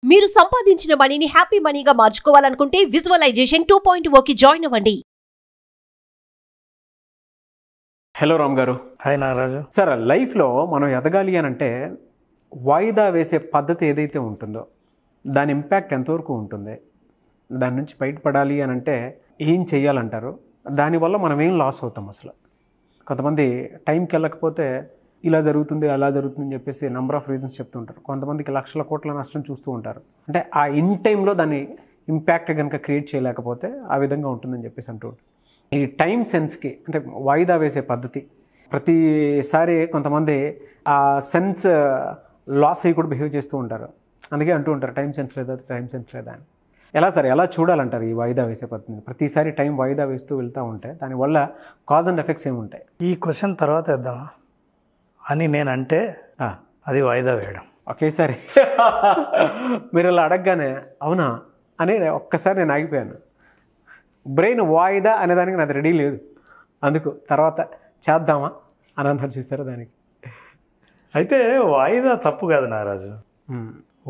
మీరు సంపాదించిన మనీని హ్యాపీ మనీగా మార్చుకోవాలనుకుంటే విజువలైజేషన్ 2.0కి జాయిన్ అవ్వండి. హలో రామ్ గారు. హాయ్ నాగరాజు. సార్, లైఫ్లో మనం ఎదగాలి అని అంటే వాయిదా వేసే పద్ధతి ఏదైతే ఉంటుందో దాని ఇంపాక్ట్ ఎంతవరకు ఉంటుంది, దాని నుంచి బయటపడాలి అని అంటే ఏం చెయ్యాలంటారు, దానివల్ల మనం ఏం లాస్ అవుతాం అసలు? కొంతమంది టైంకి వెళ్ళకపోతే ఇలా జరుగుతుంది అలా జరుగుతుంది అని చెప్పేసి నెంబర్ ఆఫ్ రీజన్స్ చెప్తుంటారు. కొంతమందికి లక్షల కోట్ల నష్టం చూస్తూ ఉంటారు. అంటే ఆ ఇన్ టైంలో దాన్ని ఇంపాక్ట్ కనుక క్రియేట్ చేయలేకపోతే ఆ విధంగా ఉంటుందని చెప్పేసి అంటూ ఉంటారు. ఈ టైం సెన్స్కి అంటే వాయిదా వేసే పద్ధతి ప్రతిసారి కొంతమంది ఆ సెన్స్ లాస్ అయ్యి కూడా బిహేవ్ చేస్తూ ఉంటారు. అందుకే అంటూ ఉంటారు టైం సెన్స్ లేదా అని. ఎలా సార్, ఎలా చూడాలంటారు ఈ వాయిదా వేసే పద్ధతిని? ప్రతిసారి టైం వాయిదా వేస్తూ వెళ్తూ ఉంటే దానివల్ల కాజ్ అండ్ ఎఫెక్ట్స్ ఏముంటాయి? ఈ క్వశ్చన్ తర్వాత వేద్దామా అని నేనంటే అది వాయిదా వేయడం. ఒకేసారి మీరు ఇలా అడగగానే అవునా అని ఒక్కసారి నేను ఆగిపోయాను. బ్రెయిన్ వాయిదా అనేదానికి నాది రెడీ లేదు. అందుకు తర్వాత చేద్దామా అని అన్నారు. చూస్తారా దానికి? అయితే వాయిదా తప్పు కాదు నాగరాజు.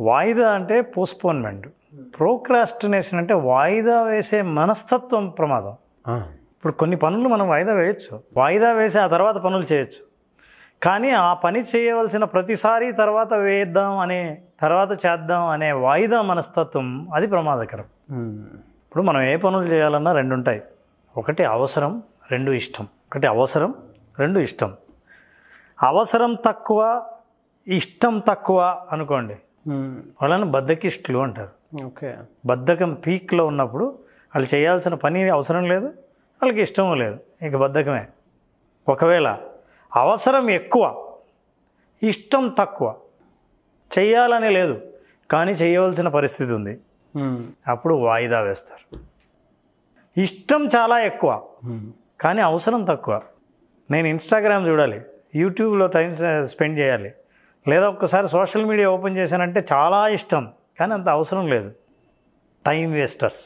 వాయిదా అంటే పోస్ట్పోన్మెంట్. ప్రోక్రాస్టినేషన్ అంటే వాయిదా వేసే మనస్తత్వం ప్రమాదం. ఇప్పుడు కొన్ని పనులు మనం వాయిదా వేయచ్చు, వాయిదా వేసి ఆ తర్వాత పనులు చేయొచ్చు. కానీ ఆ పని చేయవలసిన ప్రతిసారి తర్వాత వేద్దాం అనే, తర్వాత చేద్దాం అనే వాయిదా మనస్తత్వం అది ప్రమాదకరం. ఇప్పుడు మనం ఏ పనులు చేయాలన్నా రెండు ఉంటాయి. ఒకటి అవసరం, రెండు ఇష్టం. ఒకటి అవసరం, రెండు ఇష్టం. అవసరం తక్కువ, ఇష్టం తక్కువ అనుకోండి, వాళ్ళని బద్ధకిష్టులు అంటారు. ఓకే. బద్ధకం పీక్లో ఉన్నప్పుడు వాళ్ళు చేయాల్సిన పని అవసరం లేదు, వాళ్ళకి ఇష్టం లేదు, ఇక బద్ధకమే. ఒకవేళ అవసరం ఎక్కువ, ఇష్టం తక్కువ, చెయ్యాలని లేదు కానీ చేయవలసిన పరిస్థితి ఉంది, అప్పుడు వాయిదా వేస్తారు. ఇష్టం చాలా ఎక్కువ కానీ అవసరం తక్కువ. నేను ఇన్స్టాగ్రామ్ చూడాలి, యూట్యూబ్లో టైం స్పెండ్ చేయాలి, లేదా ఒక్కసారి సోషల్ మీడియా ఓపెన్ చేశానంటే చాలా ఇష్టం కానీ అంత అవసరం లేదు. Time wasters.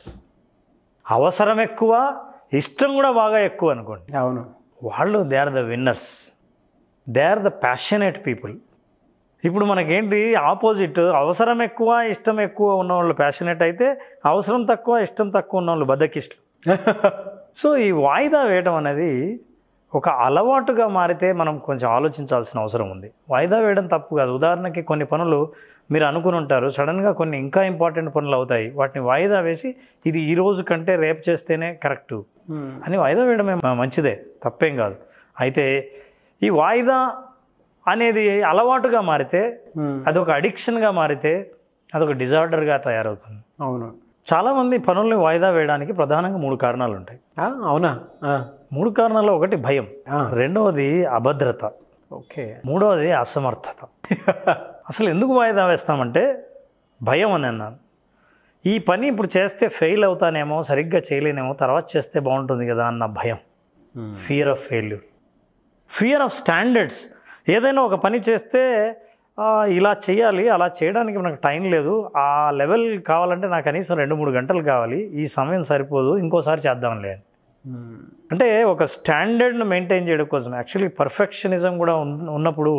అవసరం ఎక్కువ, ఇష్టం కూడా బాగా ఎక్కువ అనుకోండి, అవును, వాళ్ళు they are the winners, they are the passionate people. ఇప్పుడు మనకేంటి ఆపోజిట్, అవసరం ఎక్కువ ఇష్టం ఎక్కువ ఉన్నవాళ్ళు ప్యాషనేట్ అయితే, అవసరం తక్కువ ఇష్టం తక్కువ ఉన్నవాళ్ళు బద్ధకిష్టులు. సో ఈ వాయిదా వేయడం అనేది ఒక అలవాటుగా మారితే మనం కొంచెం ఆలోచించాల్సిన అవసరం ఉంది. వాయిదా వేయడం తప్పు కాదు. ఉదాహరణకి కొన్ని పనులు మీరు అనుకుని ఉంటారు, సడన్గా కొన్ని ఇంకా ఇంపార్టెంట్ పనులు అవుతాయి, వాటిని వాయిదా వేసి ఇది ఈ రోజు కంటే రేపు చేస్తేనే కరెక్టు అని వాయిదా వేయడమే మంచిదే, తప్పేం కాదు. అయితే ఈ వాయిదా అనేది అలవాటుగా మారితే, అదొక అడిక్షన్గా మారితే, అదొక డిజార్డర్గా తయారవుతుంది. అవును. చాలామంది పనుల్ని వాయిదా వేయడానికి ప్రధానంగా 3 కారణాలు ఉంటాయి. అవునా? 3 కారణాల్లో ఒకటి భయం, రెండవది అభద్రత, ఓకే, మూడవది అసమర్థత. అసలు ఎందుకు వాయిదా వేస్తామంటే భయం అని అన్నాను. ఈ పని ఇప్పుడు చేస్తే ఫెయిల్ అవుతానేమో, సరిగ్గా చేయలేనేమో, తర్వాత చేస్తే బాగుంటుంది కదా అన్న భయం. Fear of failure, fear of standards. ఏదైనా ఒక పని చేస్తే ఇలా చేయాలి, అలా చేయడానికి మనకు టైం లేదు, ఆ లెవెల్ కావాలంటే నాకు కనీసం 2-3 గంటలు కావాలి, ఈ సమయం సరిపోదు, ఇంకోసారి చేద్దాంలే. అంటే ఒక స్టాండర్డ్ను మెయింటైన్ చేయడం కోసం. యాక్చువల్లీ పర్ఫెక్షనిజం కూడా ఉన్నప్పుడు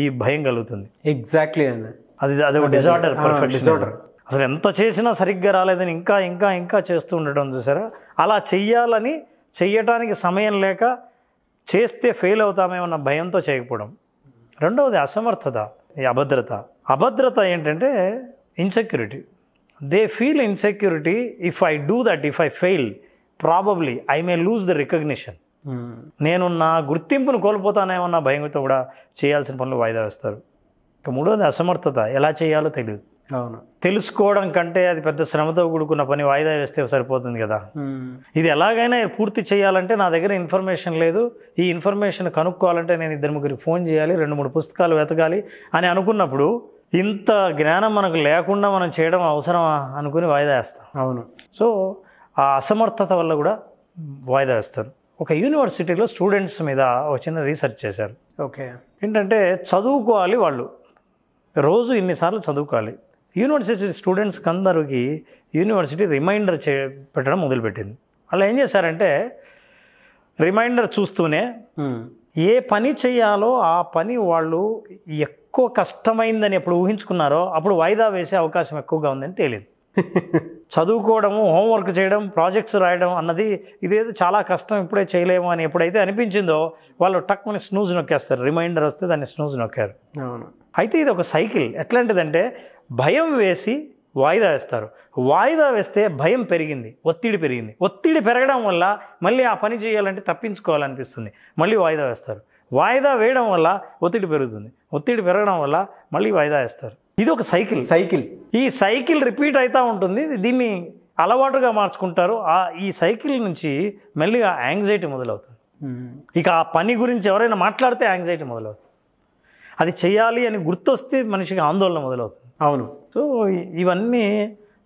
ఈ భయం కలుగుతుంది. ఎగ్జాక్ట్లీ. అది ఒక డిజార్డర్, పర్ఫెక్షనిజం. అసలు ఎంత చేసినా సరిగ్గా రాలేదని ఇంకా ఇంకా ఇంకా చేస్తూ ఉండడం చూసారా? అలా చెయ్యాలని చెయ్యటానికి సమయం లేక, చేస్తే ఫెయిల్ అవుతామేమన్న భయంతో చేయకపోవడం. రెండవది అసమర్థత, ఈ అభద్రత. అభద్రత ఏంటంటే insecurity. They feel insecurity, if I do that, if I fail probably I may lose the recognition. నేను నా గుర్తింపును కోల్పోతానేమన్న భయంతో కూడా చేయాల్సిన పనులు వాయిదా వేస్తారు. ఇక మూడవది అసమర్థత, ఎలా చేయాలో తెలియదు. అవును. తెలుసుకోవడం కంటే అది పెద్ద శ్రమతో కూడుకున్న పని, వాయిదా వేస్తే సరిపోతుంది కదా. ఇది ఎలాగైనా పూర్తి చేయాలంటే నా దగ్గర ఇన్ఫర్మేషన్ లేదు, ఈ ఇన్ఫర్మేషన్ కనుక్కోవాలంటే నేను 2-3 ఫోన్ చేయాలి, 2-3 పుస్తకాలు వెతకాలి అని అనుకున్నప్పుడు ఇంత జ్ఞానం మనకు లేకుండా మనం చేయడం అవసరమా అనుకుని వాయిదా వేస్తాం. అవును. సో ఆ అసమర్థత వల్ల కూడా వాయిదా వేస్తారు. ఒక యూనివర్సిటీలో స్టూడెంట్స్ మీద ఒక చిన్న రీసెర్చ్ చేశారు. ఓకే. ఏంటంటే చదువుకోవాలి, వాళ్ళు రోజు ఇన్నిసార్లు చదువుకోవాలి. యూనివర్సిటీ స్టూడెంట్స్కి అందరికీ యూనివర్సిటీ రిమైండర్ పెట్టడం మొదలుపెట్టింది. వాళ్ళు ఏం చేశారంటే రిమైండర్ చూస్తూనే ఏ పని చేయాలో ఆ పని వాళ్ళు ఎక్కువ కష్టమైందని ఎప్పుడు ఊహించుకున్నారో అప్పుడు వాయిదా వేసే అవకాశం ఎక్కువగా ఉందని తేలింది. చదువుకోవడము, హోంవర్క్ చేయడం, ప్రాజెక్ట్స్ రాయడం అన్నది ఇదేదో చాలా కష్టం, ఇప్పుడే చేయలేము అని ఎప్పుడైతే అనిపించిందో వాళ్ళు టక్కుని స్నూజ్ నొక్కేస్తారు. రిమైండర్ వస్తే దాన్ని స్నూజ్ నొక్కారు. అయితే ఇది ఒక సైకిల్. ఎట్లాంటిదంటే భయం వేసి వాయిదా వేస్తారు. వాయిదా వేస్తే భయం పెరిగింది, ఒత్తిడి పెరిగింది. ఒత్తిడి పెరగడం వల్ల మళ్ళీ ఆ పని చేయాలంటే తప్పించుకోవాలనిపిస్తుంది, మళ్ళీ వాయిదా వేస్తారు. వాయిదా వేయడం వల్ల ఒత్తిడి పెరుగుతుంది, ఒత్తిడి పెరగడం వల్ల మళ్ళీ వాయిదా వేస్తారు. ఇది ఒక సైకిల్. ఈ సైకిల్ రిపీట్ అవుతూ ఉంటుంది. దీన్ని అలవాటుగా మార్చుకుంటారు. ఈ సైకిల్ నుంచి మెల్లిగా యాంగ్జైటీ మొదలవుతుంది. ఇక ఆ పని గురించి ఎవరైనా మాట్లాడితే యాంగ్జైటీ మొదలవుతుంది. అది చేయాలి అని గుర్తొస్తే మనిషికి ఆందోళన మొదలవుతుంది. అవును. సో ఇవన్నీ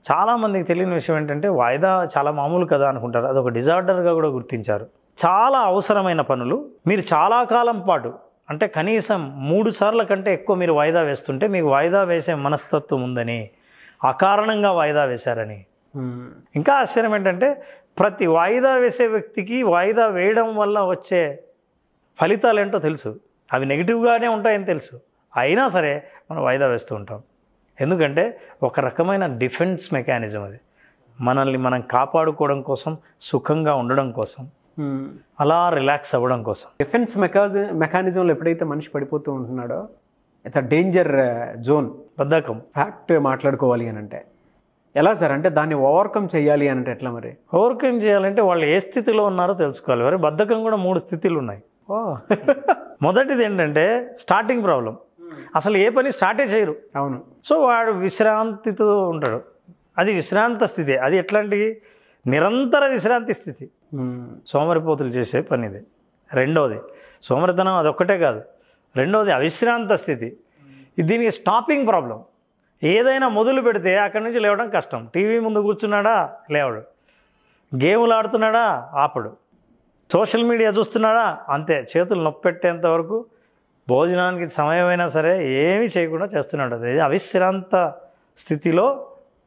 చాలామందికి తెలియని విషయం ఏంటంటే వాయిదా చాలా మామూలు కదా అనుకుంటారు. అదొక డిజార్డర్గా కూడా గుర్తించారు. చాలా అవసరమైన పనులు మీరు చాలా కాలం పాటు, అంటే కనీసం 3 సార్ల కంటే ఎక్కువ మీరు వాయిదా వేస్తుంటే మీకు వాయిదా వేసే మనస్తత్వం ఉందని, అకారణంగా వాయిదా వేశారని. ఇంకా ఆశ్చర్యం ఏంటంటే ప్రతి వాయిదా వేసే వ్యక్తికి వాయిదా వేయడం వల్ల వచ్చే ఫలితాలు ఏంటో తెలుసు. అవి నెగిటివ్గానే ఉంటాయని తెలుసు. అయినా సరే మనం వాయిదా వేస్తూ ఉంటాం. ఎందుకంటే ఒక రకమైన డిఫెన్స్ మెకానిజం అది. మనల్ని మనం కాపాడుకోవడం కోసం, సుఖంగా ఉండడం కోసం, అలా రిలాక్స్ అవ్వడం కోసం. డిఫెన్స్ మెకానిజంలో ఎప్పుడైతే మనిషి పడిపోతూ ఉంటున్నాడో ఇట్స్ అ డేంజర్ జోన్. బద్ధకం ఫ్యాక్ట్ మాట్లాడుకోవాలి అని అంటే ఎలా సార్? అంటే దాన్ని ఓవర్కమ్ చేయాలి అని అంటే ఎట్లా మరి? ఓవర్కమ్ చేయాలంటే వాళ్ళు ఏ స్థితిలో ఉన్నారో తెలుసుకోవాలి. మరి బద్ధకం కూడా 3 స్థితిలు ఉన్నాయి. మొదటిది ఏంటంటే స్టార్టింగ్ ప్రాబ్లం. అసలు ఏ పని స్టార్టే చేయరు. అవును. సో వాడు విశ్రాంతితో ఉంటాడు. అది విశ్రాంత స్థితి. అది ఎట్లాంటి నిరంతర విశ్రాంతి స్థితి. సోమరిపోతులు చేసే పని ఇది. రెండవది సోమరితనం, అదొక్కటే కాదు. రెండవది అవిశ్రాంత స్థితి. దీనికి స్టాపింగ్ ప్రాబ్లం. ఏదైనా మొదలు పెడితే అక్కడి నుంచి లేవడం కష్టం. టీవీ ముందు కూర్చున్నాడా లేవడు, గేములు ఆడుతున్నాడా ఆపడు, సోషల్ మీడియా చూస్తున్నాడా అంతే, చేతులు నొప్పెట్టేంత వరకు, భోజనానికి సమయమైనా సరే ఏమీ చేయకుండా చేస్తున్నాడు. అది అవిశ్రాంత స్థితిలో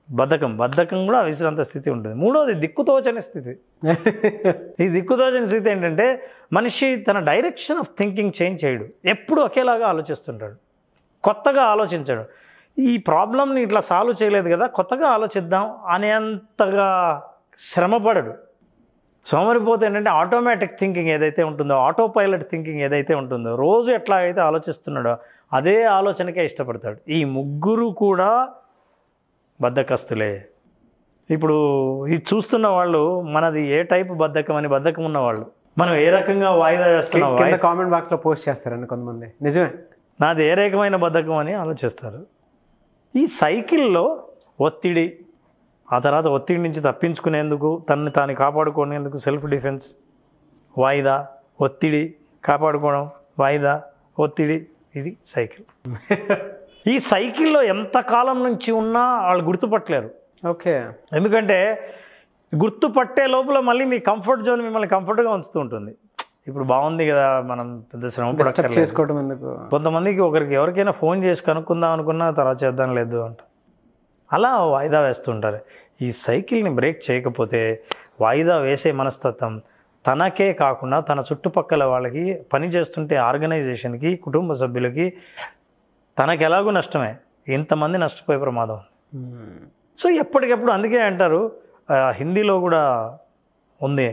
బద్ధకం కూడా అవిశ్రాంత స్థితి ఉంటుంది. మూడవది దిక్కుతోచని స్థితి. ఈ దిక్కుతోచని స్థితి ఏంటంటే మనిషి తన డైరెక్షన్ ఆఫ్ థింకింగ్ చేంజ్ చేయడు. ఎప్పుడు ఒకేలాగా ఆలోచిస్తుంటాడు, కొత్తగా ఆలోచించాడు. ఈ ప్రాబ్లమ్ని ఇట్లా సాల్వ్ చేయలేదు కదా, కొత్తగా ఆలోచిద్దాం అనేంతగా శ్రమపడడు. సోమరిపోతే ఏంటంటే ఆటోమేటిక్ థింకింగ్ ఏదైతే ఉంటుందో, ఆటో పైలట్ థింకింగ్ ఏదైతే ఉంటుందో, రోజు ఎట్లాగైతే ఆలోచిస్తున్నాడో అదే ఆలోచనకే ఇష్టపడతాడు. ఈ ముగ్గురు కూడా బద్ధకస్తులే. ఇప్పుడు ఇది చూస్తున్న వాళ్ళు మనది ఏ టైప్ బద్ధకం అని, బద్ధకం ఉన్నవాళ్ళు మనం ఏ రకంగా వాయిదా వేస్తున్నాం కామెంట్ బాక్స్లో పోస్ట్ చేస్తారండి కొంతమంది. నిజమే, నాది ఏ రకమైన బద్ధకం అని ఆలోచిస్తారు. ఈ సైకిల్లో ఒత్తిడి, ఆ తర్వాత ఒత్తిడి నుంచి తప్పించుకునేందుకు, తనని తాను కాపాడుకునేందుకు సెల్ఫ్ డిఫెన్స్, వాయిదా, ఒత్తిడి, కాపాడుకోవడం, వాయిదా, ఒత్తిడి, ఇది సైకిల్. ఈ సైకిల్లో ఎంతకాలం నుంచి ఉన్నా వాళ్ళు గుర్తుపట్టలేరు. ఓకే. ఎందుకంటే గుర్తుపట్టే లోపల మళ్ళీ మీ కంఫర్ట్ జోన్ మిమ్మల్ని కంఫర్ట్గా ఉంచుతూ ఉంటుంది. ఇప్పుడు బాగుంది కదా, మనం పెద్ద శ్రమ చేసుకోవడం ఎందుకు. కొంతమందికి ఎవరికైనా ఫోన్ చేసి కనుక్కుందాం అనుకున్నా తర్వాత చేద్దాం లేదు అంట, అలా వాయిదా వేస్తుంటారు. ఈ సైకిల్ని బ్రేక్ చేయకపోతే వాయిదా వేసే మనస్తత్వం తనకే కాకుండా తన చుట్టుపక్కల వాళ్ళకి, పని చేస్తుంటే ఆర్గనైజేషన్కి, కుటుంబ సభ్యులకి, తనకు ఎలాగూ నష్టమే, ఇంతమంది నష్టపోయే ప్రమాదం. సో ఎప్పటికెప్పుడు అందుకే అంటారు, హిందీలో కూడా ఉంది,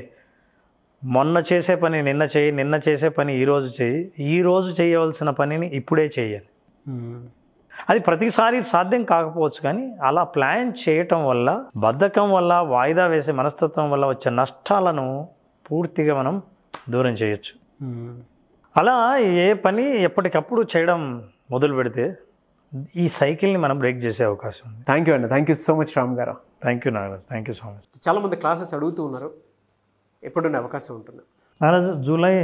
మొన్న చేసే పని నిన్న చేయి, నిన్న చేసే పని ఈరోజు చేయి, ఈరోజు చేయవలసిన పనిని ఇప్పుడే చేయాలి. అది ప్రతిసారి సాధ్యం కాకపోవచ్చు, కానీ అలా ప్లాన్ చేయటం వల్ల, బద్ధకం వల్ల, వాయిదా వేసే మనస్తత్వం వల్ల వచ్చే నష్టాలను పూర్తిగా మనం దూరం చేయొచ్చు. అలా ఏ పని ఎప్పటికప్పుడు చేయడం మొదలు పెడితే ఈ సైకిల్ని మనం బ్రేక్ చేసే అవకాశం ఉంది. థ్యాంక్ యూ అండి. Thank you so much Ram garu. Thank you Nagaraj. Thank you so much. చాలామంది క్లాసెస్ అడుగుతూ ఉన్నారు, ఎప్పుడున్న అవకాశం ఉంటుంది? Nagaraj, July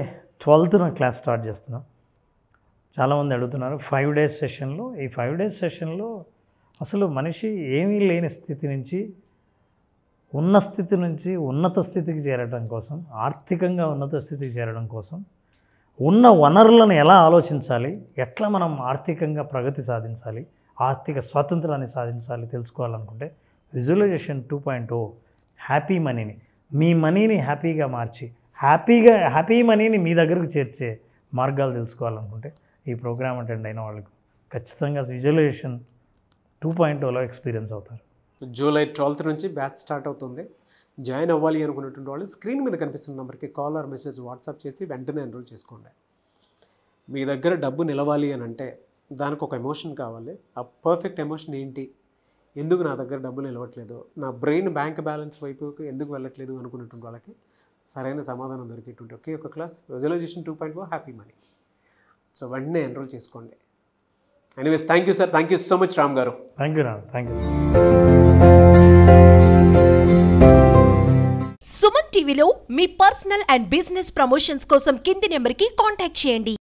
12th class start చేస్తున్నాం. చాలామంది అడుగుతున్నారు 5 days సెషన్లో. ఈ 5 days సెషన్లో అసలు మనిషి ఏమీ లేని స్థితి నుంచి, ఉన్న స్థితి నుంచి ఉన్నత స్థితికి చేరడం కోసం, ఆర్థికంగా ఉన్నత స్థితికి చేరడం కోసం, ఉన్న వనరులను ఎలా ఆలోచించాలి, ఎట్లా మనం ఆర్థికంగా ప్రగతి సాధించాలి, ఆర్థిక స్వాతంత్రాన్ని సాధించాలి తెలుసుకోవాలనుకుంటే విజువలైజేషన్ 2.0 హ్యాపీ మనీని, మీ మనీని హ్యాపీగా మార్చి హ్యాపీ మనీని మీ దగ్గరకు చేర్చే మార్గాలు తెలుసుకోవాలనుకుంటే ఈ ప్రోగ్రామ్ అటెండ్ అయిన వాళ్ళకు ఖచ్చితంగా విజువలైజేషన్ 2.0లో ఎక్స్పీరియన్స్ అవుతారు. జూలై 12th నుంచి బ్యాచ్ స్టార్ట్ అవుతుంది. జాయిన్ అవ్వాలి అనుకున్నటువంటి వాళ్ళు స్క్రీన్ మీద కనిపిస్తున్న నెంబర్కి కాల్ ఆర్ మెసేజ్ వాట్సాప్ చేసి వెంటనే ఎన్రోల్ చేసుకోండి. మీ దగ్గర డబ్బు నిలవాలి అని అంటే దానికి ఒక ఎమోషన్ కావాలి. ఆ పర్ఫెక్ట్ ఎమోషన్ ఏంటి, ఎందుకు నా దగ్గర డబ్బులు నిలవట్లేదు, నా బ్రెయిన్ బ్యాంక్ బ్యాలెన్స్ వైపుకి ఎందుకు వెళ్ళట్లేదు అనుకున్నటువంటి వాళ్ళకి సరైన సమాధానం దొరికేటువంటి ఒకే ఒక class visualization 2.0 happy money. So వెంటనే ఎన్రోల్ చేసుకోండి. Anyways thank you sir, thank you so much Ram garu. Thank you Ram, thank you. Suman టీవీలో మీ పర్సనల్ అండ్ బిజినెస్ ప్రమోషన్స్ కోసం కింది నెంబర్కి కాంటాక్ట్ చేయండి.